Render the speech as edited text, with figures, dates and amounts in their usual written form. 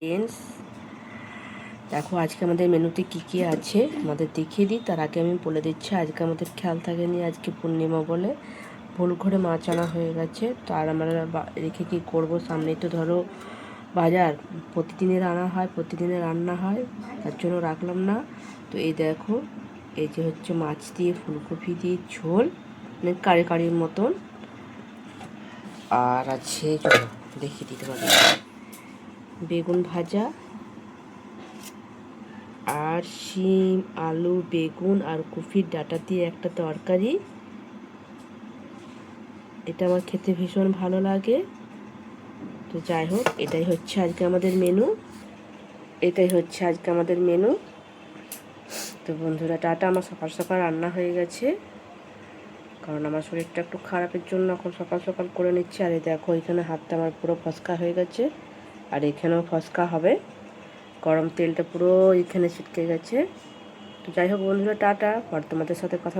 Friends, দেখো আজকে আমাদের মেনুতে কি কি আছে আমাদের দেখিয়ে দিই। তার আগে আমি বলে দিচ্ছি, আজকে আমাদের খেয়াল থাকেনি, আজকে পূর্ণিমা বলে ভুল করে মাছ আনা হয়ে গেছে। তো আর আমরা রেখে কী করবো, সামনেই তো ধরো বাজার, প্রতিদিনের আনা হয়, প্রতিদিনের রান্না হয়, তার জন্য রাখলাম না। তো এই দেখো, এই যে হচ্ছে মাছ দিয়ে ফুলকপি দিয়ে ঝোল, মানে কারি কারির মতন। আর আছে, দেখিয়ে দিতে পারি, বেগুন ভাজা, আর শিম, আলু, বেগুন আর কপির ডাঁটা দিয়ে একটা তরকারি। এটা আমার খেতে ভীষণ ভালো লাগে। তো যাই হোক, এটাই হচ্ছে আজকে আমাদের মেনু। তো বন্ধুরা টাটা, আমার সকাল সকাল রান্না হয়ে গেছে, কারণ আমার শরীরটা একটু খারাপের জন্য এখন সকাল সকাল করে নিচ্ছি। আর এই দেখো, এখানে হাতটা আমার পুরো ফসকা হয়ে গেছে, আর এখানেও ফসকা হবে, গরম তেলটা পুরো এখানে ছিটকে গেছে। তো যাই হোক বন্ধুরা, টাটা, পরে তোমাদের সাথে কথা